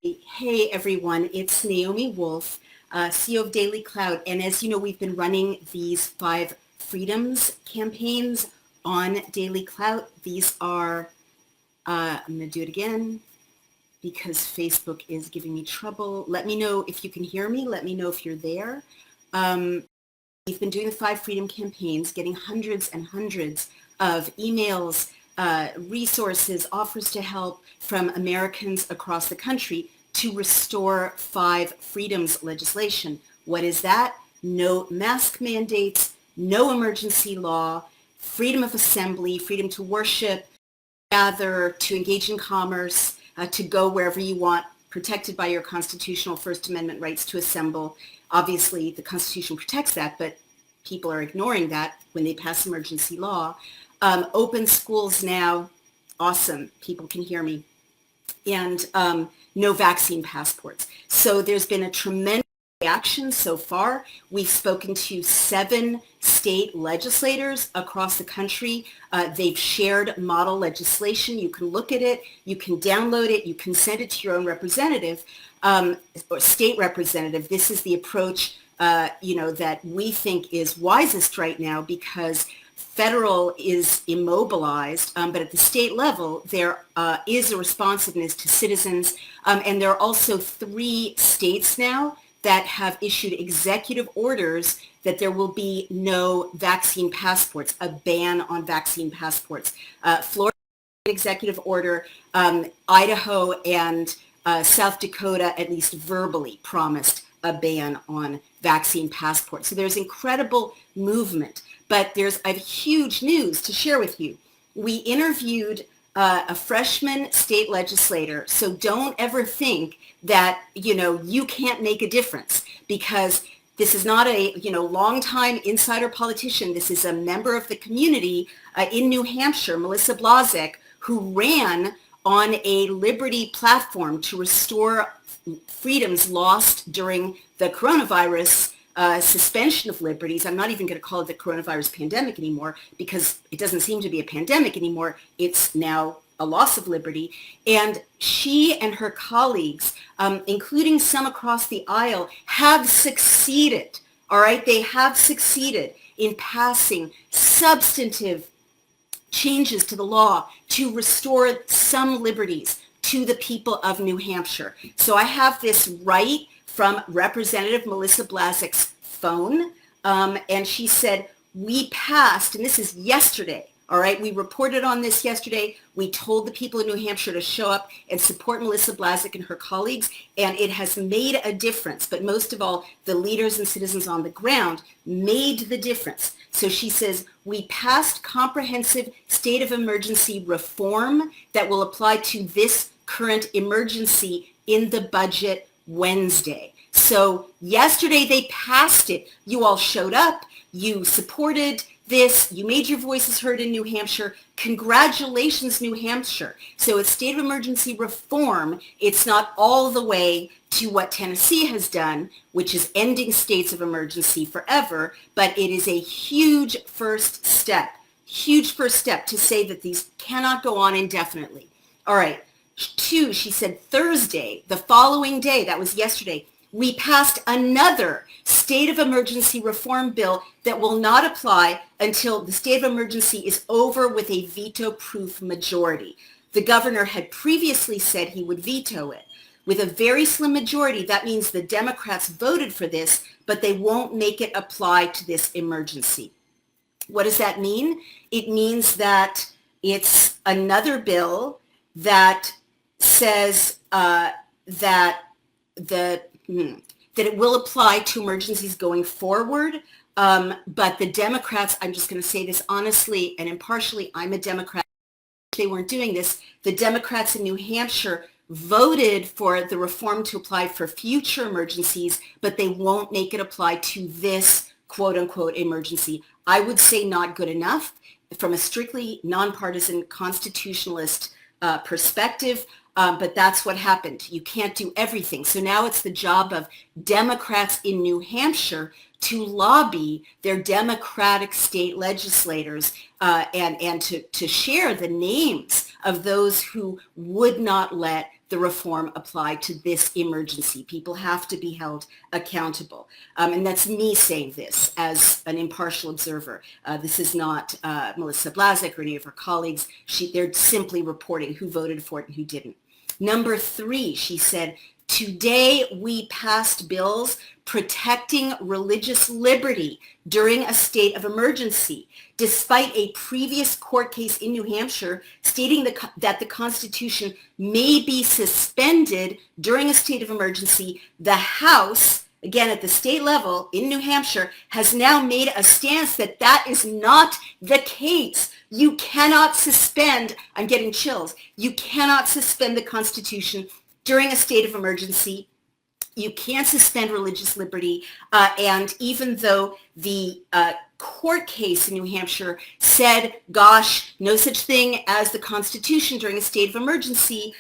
Hey everyone, it's Naomi Wolf, CEO of Daily Cloud. And as you know, we've been running these 5 freedoms campaigns on Daily Cloud. These are, I'm going to do it again because Facebook is giving me trouble. Let me know if you can hear me. Let me know if you're there. We've been doing the 5 freedom campaigns, getting hundreds and hundreds of emails, resources, offers to help from Americans across the country to restore 5 freedoms legislation. What is that? No mask mandates, no emergency law, freedom of assembly, freedom to worship, gather, to engage in commerce, to go wherever you want, protected by your constitutional First Amendment rights to assemble. Obviously, the Constitution protects that, but people are ignoring that when they pass emergency law. Open schools now, awesome, people can hear me. And no vaccine passports. So there's been a tremendous reaction so far. We've spoken to 7 state legislators across the country. They've shared model legislation. You can look at it, you can download it, you can send it to your own representative or state representative. This is the approach that we think is wisest right now because federal is immobilized, but at the state level, there is a responsiveness to citizens. And there are also 3 states now that have issued executive orders that there will be no vaccine passports, a ban on vaccine passports. Florida executive order, Idaho and South Dakota at least verbally promised a ban on vaccine passports. So there's incredible movement. But I have huge news to share with you. We interviewed a freshman state legislator, so don't ever think that, you can't make a difference because this is not a, longtime insider politician. This is a member of the community in New Hampshire, Melissa Blazek, who ran on a liberty platform to restore freedoms lost during the coronavirus suspension of liberties. I'm not even going to call it the coronavirus pandemic anymore because it doesn't seem to be a pandemic anymore. It's now a loss of liberty. And she and her colleagues, including some across the aisle, have succeeded. All right, they have succeeded in passing substantive changes to the law to restore some liberties to the people of New Hampshire. So I have this right from Representative Melissa Blazek's phone, and she said, we passed, and this is yesterday, all right? We reported on this yesterday. We told the people in New Hampshire to show up and support Melissa Blazek and her colleagues, and it has made a difference. But most of all, the leaders and citizens on the ground made the difference. So she says, we passed comprehensive state of emergency reform that will apply to this current emergency in the budget Wednesday. So yesterday they passed it. You all showed up. You supported this. You made your voices heard in New Hampshire. Congratulations, New Hampshire. So it's state of emergency reform. It's not all the way to what Tennessee has done, which is ending states of emergency forever, but it is a huge first step to say that these cannot go on indefinitely. All right. 2, she said Thursday, the following day, that was yesterday, we passed another state of emergency reform bill that will not apply until the state of emergency is over with a veto-proof majority. The governor had previously said he would veto it. With a very slim majority, that means the Democrats voted for this, but they won't make it apply to this emergency. What does that mean? It means that it's another bill that says that it will apply to emergencies going forward, but the Democrats, I'm just going to say this honestly and impartially, I'm a Democrat. They weren't doing this. The Democrats in New Hampshire voted for the reform to apply for future emergencies, but they won't make it apply to this quote unquote emergency. I would say not good enough from a strictly nonpartisan constitutionalist perspective. But that's what happened. You can't do everything. So now it's the job of Democrats in New Hampshire to lobby their Democratic state legislators and to share the names of those who would not let the reform apply to this emergency. People have to be held accountable. And that's me saying this as an impartial observer. This is not Melissa Blazek or any of her colleagues. They're simply reporting who voted for it and who didn't. Number 3, she said, today we passed bills protecting religious liberty during a state of emergency, despite a previous court case in New Hampshire stating that the Constitution may be suspended during a state of emergency. The House, again at the state level in New Hampshire, has now made a stance that that is not the case. You cannot suspend, I'm getting chills, you cannot suspend the Constitution during a state of emergency. You can't suspend religious liberty. And even though the court case in New Hampshire said, gosh, no such thing as the Constitution during a state of emergency,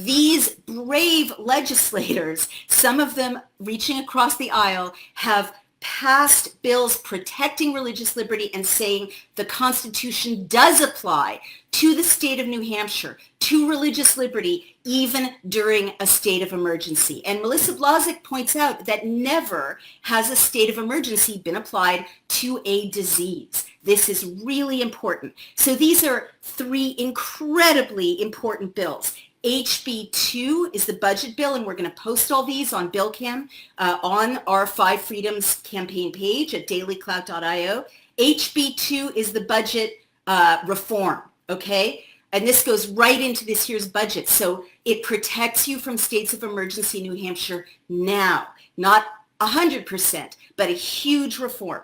these brave legislators, some of them reaching across the aisle, have passed bills protecting religious liberty and saying the Constitution does apply to the state of New Hampshire, to religious liberty, even during a state of emergency. And Melissa Blazek points out that never has a state of emergency been applied to a disease. This is really important. So these are 3 incredibly important bills. HB 2 is the budget bill, and we're going to post all these on BillCam on our 5 Freedoms campaign page at dailyclout.io. HB 2 is the budget reform, okay? And this goes right into this year's budget. So it protects you from states of emergency in New Hampshire now, not 100%, but a huge reform.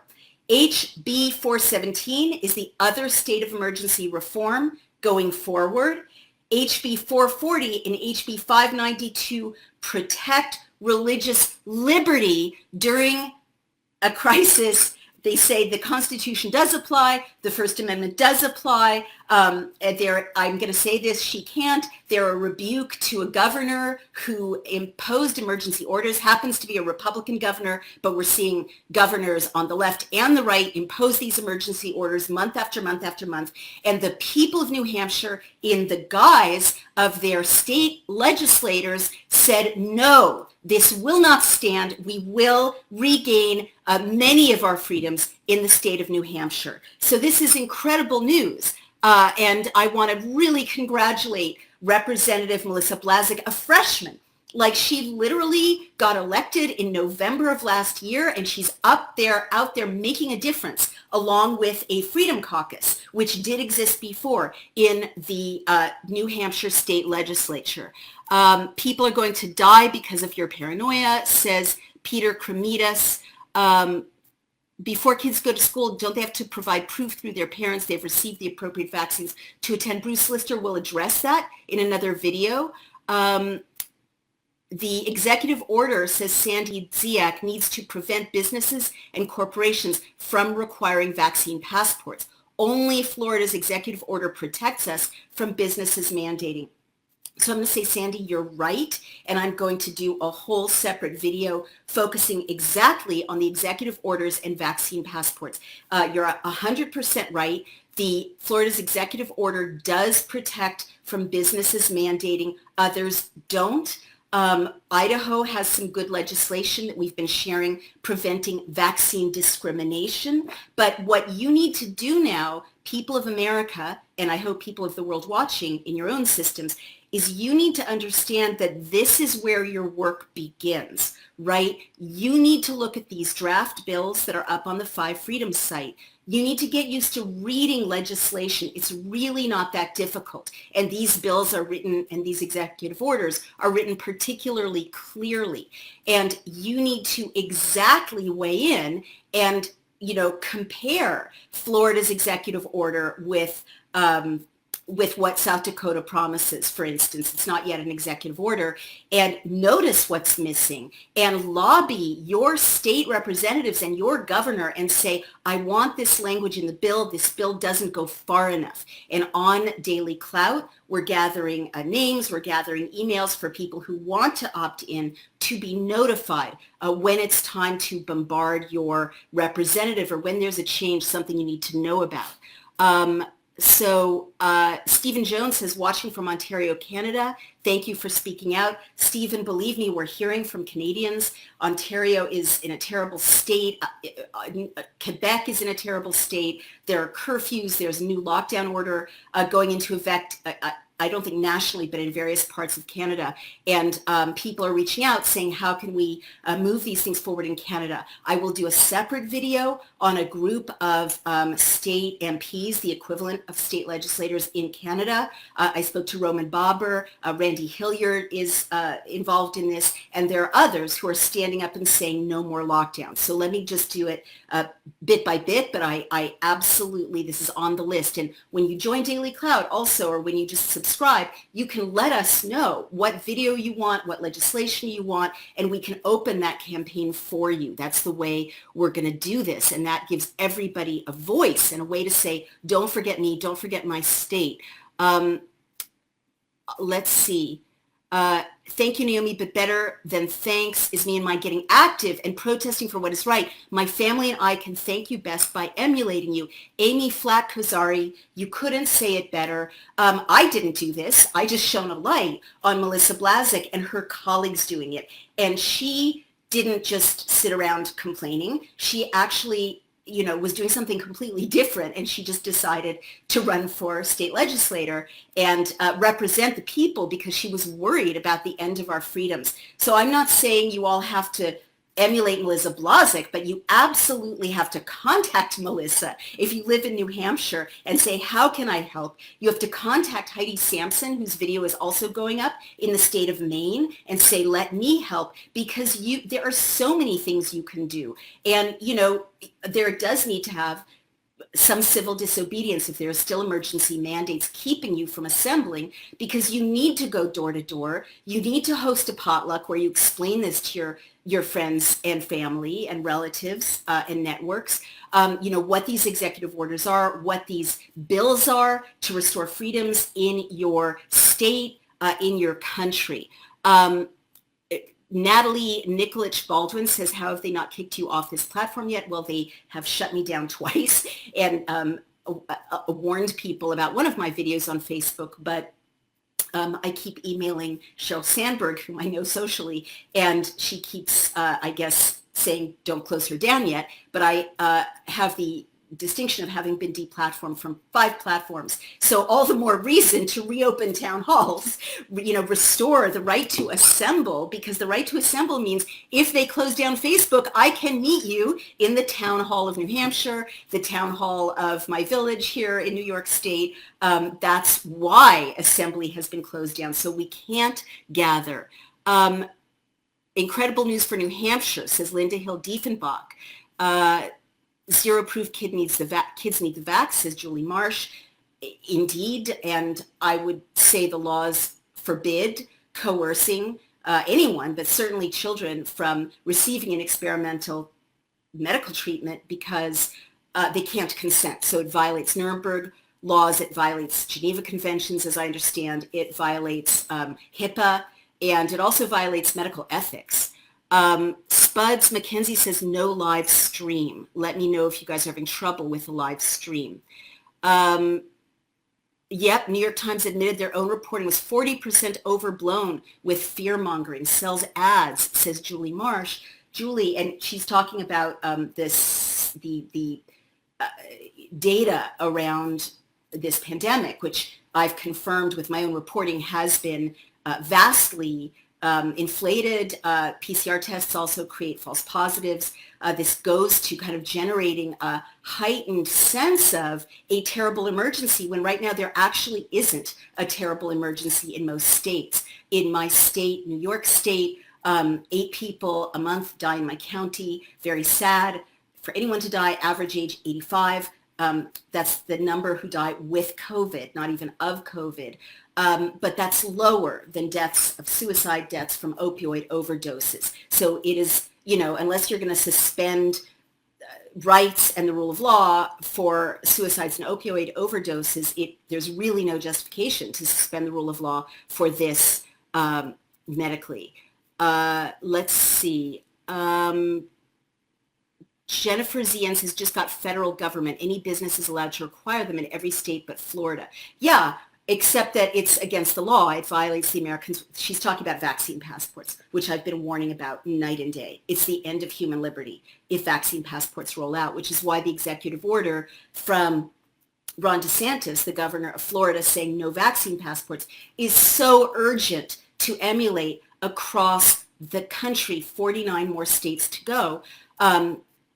HB 417 is the other state of emergency reform going forward. HB 440 and HB 592 protect religious liberty during a crisis. They say the Constitution does apply, the First Amendment does apply. I'm going to say this, she can't. They're a rebuke to a governor who imposed emergency orders, happens to be a Republican governor, but we're seeing governors on the left and the right impose these emergency orders month after month after month. And the people of New Hampshire, in the guise of their state legislators, said, no, this will not stand. We will regain many of our freedoms in the state of New Hampshire. So this is incredible news. And I want to really congratulate Representative Melissa Blazek, a freshman. Like, she literally got elected in November of last year, and she's out there making a difference, along with a Freedom Caucus, which did exist before in the New Hampshire state legislature. People are going to die because of your paranoia, says Peter Kremidas. Before kids go to school, don't they have to provide proof through their parents they've received the appropriate vaccines to attend? Bruce Lister will address that in another video. The executive order, says Sandy Ziak, needs to prevent businesses and corporations from requiring vaccine passports. Only Florida's executive order protects us from businesses mandating. So I'm going to say, Sandy, you're right, and I'm going to do a whole separate video focusing exactly on the executive orders and vaccine passports. You're 100% right. The Florida's executive order does protect from businesses mandating, others don't. Idaho has some good legislation that we've been sharing preventing vaccine discrimination. But what you need to do now, people of America, and I hope people of the world watching in your own systems, is you need to understand that this is where your work begins, right? You need to look at these draft bills that are up on the 5 Freedoms site. You need to get used to reading legislation. It's really not that difficult. And these bills are written, and these executive orders are written particularly clearly. And you need to exactly weigh in and, compare Florida's executive order with what South Dakota promises, for instance. It's not yet an executive order. And notice what's missing and lobby your state representatives and your governor and say, I want this language in the bill. This bill doesn't go far enough. And on Daily Clout, we're gathering names, we're gathering emails for people who want to opt in to be notified when it's time to bombard your representative or when there's a change, something you need to know about. So Stephen Jones says, watching from Ontario, Canada. Thank you for speaking out. Stephen, believe me, we're hearing from Canadians. Ontario is in a terrible state. Quebec is in a terrible state. There are curfews. There's a new lockdown order going into effect. I don't think nationally, but in various parts of Canada. And people are reaching out saying, how can we move these things forward in Canada? I will do a separate video on a group of state MPs, the equivalent of state legislators in Canada. I spoke to Roman Bobber. Randy Hilliard is involved in this. And there are others who are standing up and saying no more lockdowns. So let me just do it bit by bit, but I absolutely, this is on the list. And when you join Daily Cloud also, or when you just subscribe, you can let us know what video you want, what legislation you want, and we can open that campaign for you. That's the way we're going to do this. And that gives everybody a voice and a way to say, don't forget me, don't forget my state. Let's see. Thank you, Naomi, but better than thanks is me and my getting active and protesting for what is right. My family and I can thank you best by emulating you. Amy Flack-Kozari, you couldn't say it better. I didn't do this. I just shone a light on Melissa Blazek and her colleagues doing it. And she didn't just sit around complaining. She actually was doing something completely different, and she just decided to run for state legislator and represent the people because she was worried about the end of our freedoms. So I'm not saying you all have to emulate Melissa Blazek, but you absolutely have to contact Melissa if you live in New Hampshire and say, how can I help? You have to contact Heidi Sampson, whose video is also going up in the state of Maine, and say, let me help, because there are so many things you can do. And, there does need to have some civil disobedience if there are still emergency mandates keeping you from assembling, because you need to go door to door. You need to host a potluck where you explain this to your friends and family and relatives and networks, what these executive orders are, what these bills are to restore freedoms in your state, in your country. Natalie Nikolic Baldwin says, how have they not kicked you off this platform yet? Well, they have shut me down twice and warned people about one of my videos on Facebook, but I keep emailing Sheryl Sandberg, whom I know socially, and she keeps, I guess, saying don't close her down yet, but I have the distinction of having been deplatformed from 5 platforms. So all the more reason to reopen town halls, restore the right to assemble, because the right to assemble means if they close down Facebook, I can meet you in the town hall of New Hampshire, the town hall of my village here in New York State. That's why assembly has been closed down. So we can't gather. Incredible news for New Hampshire, says Linda Hill Diefenbach. Zero proof kids need the vax, says Julie Marsh. Indeed, and I would say the laws forbid coercing anyone, but certainly children, from receiving an experimental medical treatment because they can't consent. So it violates Nuremberg laws, it violates Geneva Conventions, as I understand, it violates HIPAA, and it also violates medical ethics. Spuds Mackenzie says no live stream. Let me know if you guys are having trouble with the live stream. Yep, New York Times admitted their own reporting was 40% overblown with fear-mongering. Sells ads, says Julie Marsh. Julie, and she's talking about the data around this pandemic, which I've confirmed with my own reporting has been vastly inflated. PCR tests also create false positives. This goes to kind of generating a heightened sense of a terrible emergency when right now there actually isn't a terrible emergency in most states. In my state, New York State, 8 people a month die in my county. Very sad. For anyone to die, average age 85. That's the number who die with COVID, not even of COVID. But that's lower than deaths of suicide deaths from opioid overdoses. So it is, unless you're going to suspend rights and the rule of law for suicides and opioid overdoses, there's really no justification to suspend the rule of law for this medically. Let's see. Jennifer Zients has just got federal government. Any business is allowed to require them in every state but Florida. Yeah, except that it's against the law. It violates the Americans. She's talking about vaccine passports, which I've been warning about night and day. It's the end of human liberty if vaccine passports roll out, which is why the executive order from Ron DeSantis, the governor of Florida, saying no vaccine passports is so urgent to emulate across the country, 49 more states to go.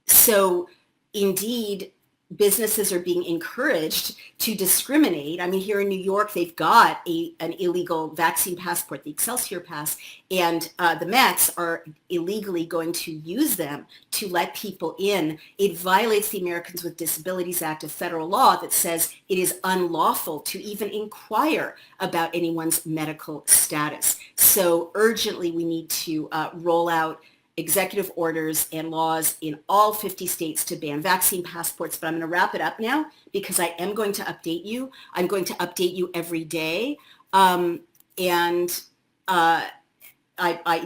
So indeed, businesses are being encouraged to discriminate. I mean, here in New York, they've got an illegal vaccine passport, the Excelsior Pass, and the Mets are illegally going to use them to let people in. It violates the Americans with Disabilities Act, a federal law that says it is unlawful to even inquire about anyone's medical status. So urgently, we need to roll out executive orders and laws in all 50 states to ban vaccine passports. But I'm going to wrap it up now because I am going to update you. I'm going to update you every day.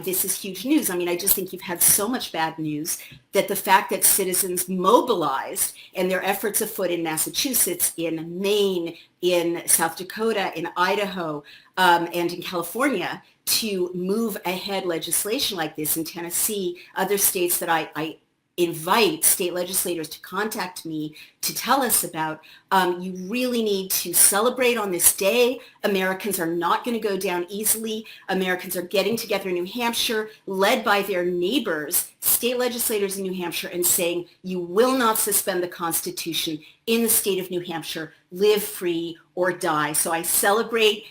This is huge news. I mean, I just think you've had so much bad news that the fact that citizens mobilized and their efforts afoot in Massachusetts, in Maine, in South Dakota, in Idaho, and in California to move ahead legislation like this, in Tennessee, other states that I invite state legislators to contact me to tell us about. You really need to celebrate on this day. Americans are not going to go down easily. Americans are getting together in New Hampshire, led by their neighbors, state legislators in New Hampshire, and saying, you will not suspend the Constitution in the state of New Hampshire. Live free or die. So I celebrate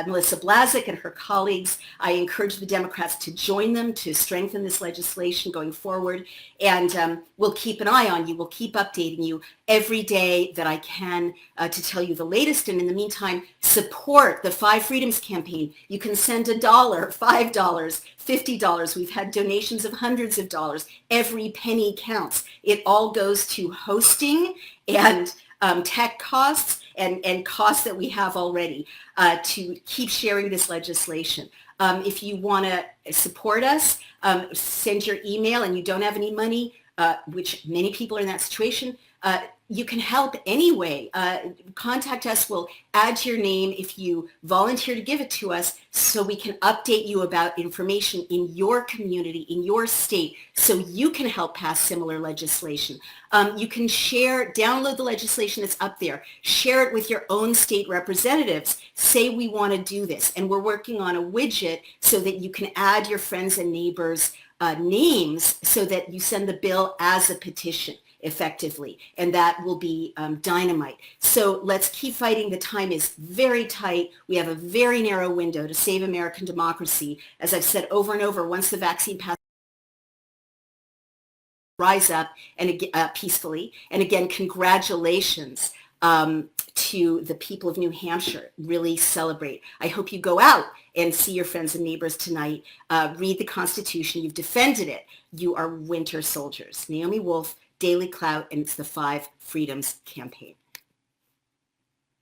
Melissa Blazek and her colleagues. I encourage the Democrats to join them to strengthen this legislation going forward. And we'll keep an eye on you. We'll keep updating you every day that I can to tell you the latest. And in the meantime, support the 5 Freedoms campaign. You can send $1, $5, $50. We've had donations of hundreds of dollars. Every penny counts. It all goes to hosting and tech costs and costs that we have already to keep sharing this legislation. If you want to support us, send your email and you don't have any money, which many people are in that situation, you can help anyway. Contact us. We'll add your name if you volunteer to give it to us so we can update you about information in your community, in your state, so you can help pass similar legislation. You can download the legislation that's up there, share it with your own state representatives, say we want to do this. And we're working on a widget so that you can add your friends and neighbors' names so that you send the bill as a petition effectively, and that will be dynamite. So let's keep fighting. The time is very tight. We have a very narrow window to save American democracy. As I've said over and over, once the vaccine passes, rise up and peacefully. And again, congratulations to the people of New Hampshire. Really celebrate. I hope you go out and see your friends and neighbors tonight. Read the Constitution. You've defended it. You are winter soldiers. Naomi Wolf, Daily Clout, and it's the 5 Freedoms campaign.